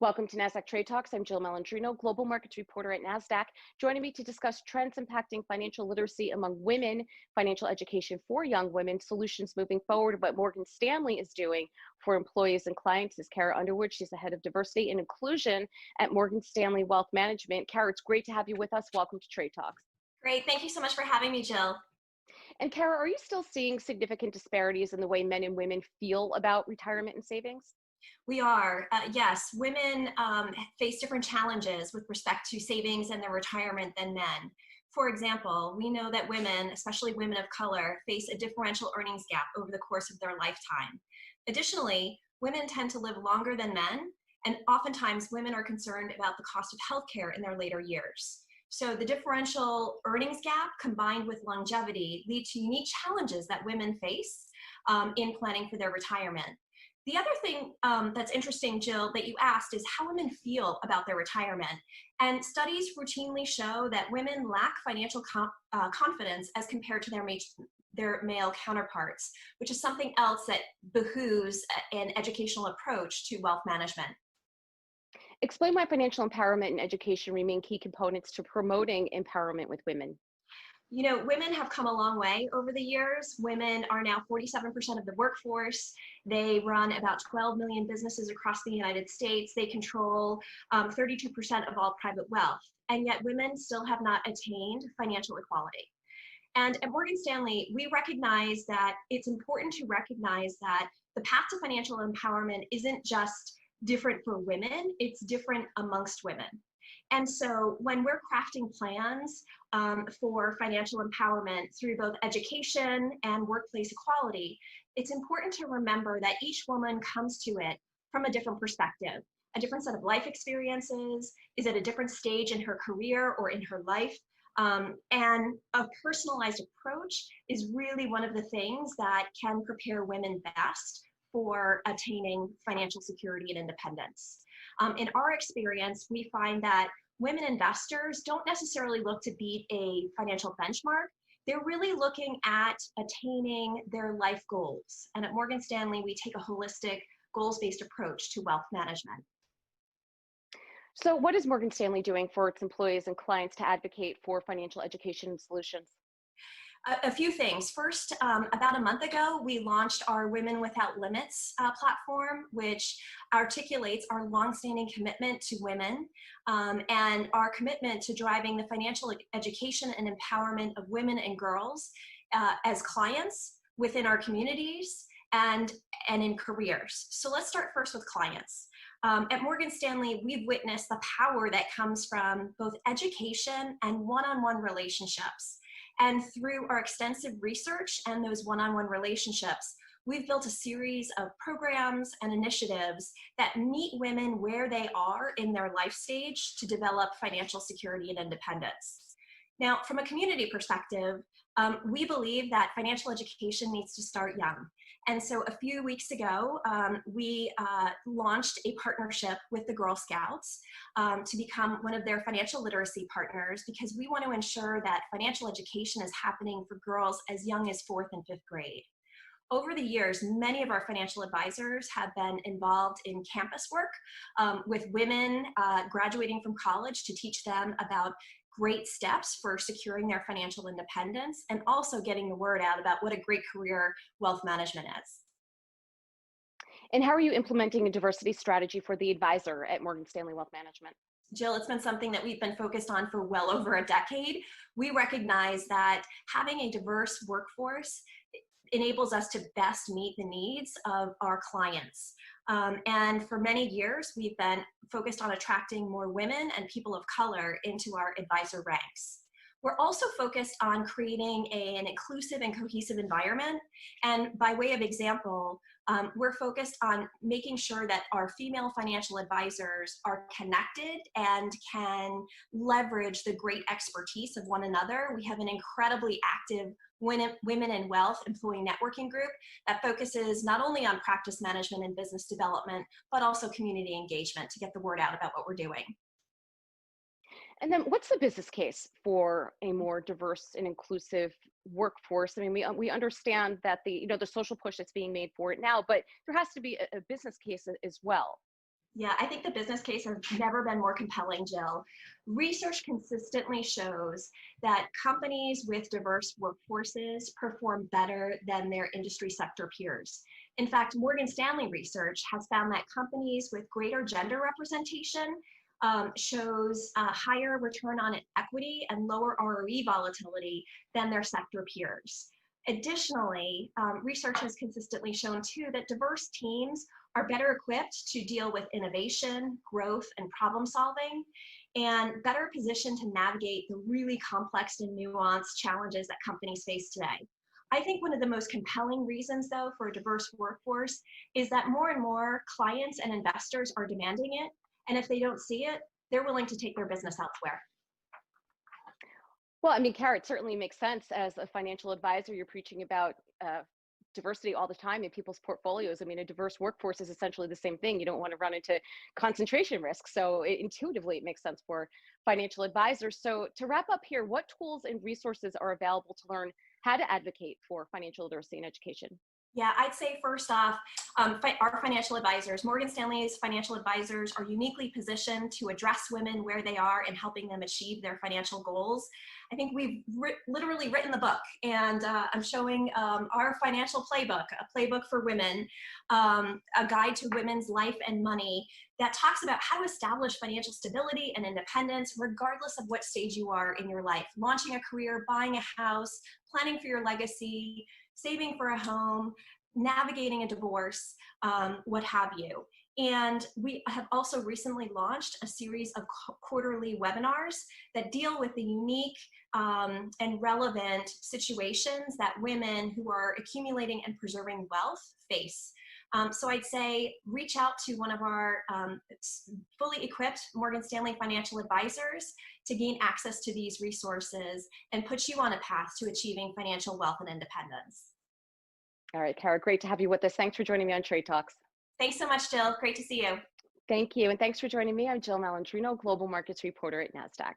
Welcome to Nasdaq Trade Talks. I'm Jill Malandrino, Global Markets Reporter at Nasdaq. Joining me to discuss trends impacting financial literacy among women, financial education for young women, solutions moving forward, what Morgan Stanley is doing for employees and clients is Kara Underwood. She's the head of diversity and inclusion at Morgan Stanley Wealth Management. Kara, it's great to have you with us. Welcome to Trade Talks. Great. Thank you so much for having me, Jill. And Kara, are you still seeing significant disparities in the way men and women feel about retirement and savings? We are. Yes, women face different challenges with respect to savings and their retirement than men. For example, we know that women, especially women of color, face a differential earnings gap over the course of their lifetime. Additionally, women tend to live longer than men, and oftentimes women are concerned about the cost of healthcare in their later years. So the differential earnings gap combined with longevity lead to unique challenges that women face in planning for their retirement. The other thing that's interesting, Jill, that you asked is how women feel about their retirement. And studies routinely show that women lack financial confidence as compared to their male counterparts, which is something else that behooves an educational approach to wealth management. Explain why financial empowerment and education remain key components to promoting empowerment with women. You know, women have come a long way over the years. Women are now 47% of the workforce. They run about 12 million businesses across the United States. They control 32% of all private wealth. And yet women still have not attained financial equality. And at Morgan Stanley, we recognize that it's important to recognize that the path to financial empowerment isn't just different for women, it's different amongst women. And so when we're crafting plans for financial empowerment through both education and workplace equality, it's important to remember that each woman comes to it from a different perspective, a different set of life experiences, is at a different stage in her career or in her life. And a personalized approach is really one of the things that can prepare women best for attaining financial security and independence. In our experience, we find that women investors don't necessarily look to beat a financial benchmark. They're really looking at attaining their life goals. And at Morgan Stanley, we take a holistic, goals-based approach to wealth management. So what is Morgan Stanley doing for its employees and clients to advocate for financial education solutions? A few things. First, about a month ago, we launched our Women Without Limits platform, which articulates our longstanding commitment to women and our commitment to driving the financial education and empowerment of women and girls as clients within our communities and in careers. So let's start first with clients. At Morgan Stanley, we've witnessed the power that comes from both education and one-on-one relationships. And through our extensive research and those one-on-one relationships, we've built a series of programs and initiatives that meet women where they are in their life stage to develop financial security and independence. Now, from a community perspective, we believe that financial education needs to start young. And so a few weeks ago, we launched a partnership with the Girl Scouts to become one of their financial literacy partners because we want to ensure that financial education is happening for girls as young as 4th and 5th grade. Over the years, many of our financial advisors have been involved in campus work with women graduating from college to teach them about great steps for securing their financial independence and also getting the word out about what a great career wealth management is. And how are you implementing a diversity strategy for the advisor at Morgan Stanley Wealth Management? Jill, it's been something that we've been focused on for well over a decade. We recognize that having a diverse workforce enables us to best meet the needs of our clients. And for many years, we've been focused on attracting more women and people of color into our advisor ranks. We're also focused on creating an inclusive and cohesive environment. And by way of example, we're focused on making sure that our female financial advisors are connected and can leverage the great expertise of one another. We have an incredibly active Women in Wealth employee networking group that focuses not only on practice management and business development, but also community engagement to get the word out about what we're doing. And then what's the business case for a more diverse and inclusive workforce? I mean, we understand that the social push that's being made for it now, but there has to be a business case as well. Yeah, I think the business case has never been more compelling, Jill. Research consistently shows that companies with diverse workforces perform better than their industry sector peers. In fact, Morgan Stanley research has found that companies with greater gender representation shows a higher return on equity and lower ROE volatility than their sector peers. Additionally, research has consistently shown too that diverse teams are better equipped to deal with innovation, growth, and problem solving, and better positioned to navigate the really complex and nuanced challenges that companies face today. I think one of the most compelling reasons, though, for a diverse workforce is that more and more clients and investors are demanding it. And if they don't see it, they're willing to take their business elsewhere. Well, I mean, Kara, it certainly makes sense. As a financial advisor, you're preaching about diversity all the time in people's portfolios. I mean, a diverse workforce is essentially the same thing. You don't want to run into concentration risk. So intuitively, it makes sense for financial advisors. So to wrap up here, what tools and resources are available to learn how to advocate for financial literacy and education? Yeah, I'd say first off, our financial advisors, Morgan Stanley's financial advisors, are uniquely positioned to address women where they are and helping them achieve their financial goals. I think we've literally written the book, and I'm showing our financial playbook, a playbook for women, a guide to women's life and money that talks about how to establish financial stability and independence regardless of what stage you are in your life. Launching a career, buying a house, planning for your legacy, saving for a home, navigating a divorce, what have you. And we have also recently launched a series of quarterly webinars that deal with the unique and relevant situations that women who are accumulating and preserving wealth face. So I'd say reach out to one of our fully equipped Morgan Stanley financial advisors to gain access to these resources and put you on a path to achieving financial wealth and independence. All right, Kara, great to have you with us. Thanks for joining me on Trade Talks. Thanks so much, Jill. Great to see you. Thank you. And thanks for joining me. I'm Jill Malandrino, Global Markets Reporter at Nasdaq.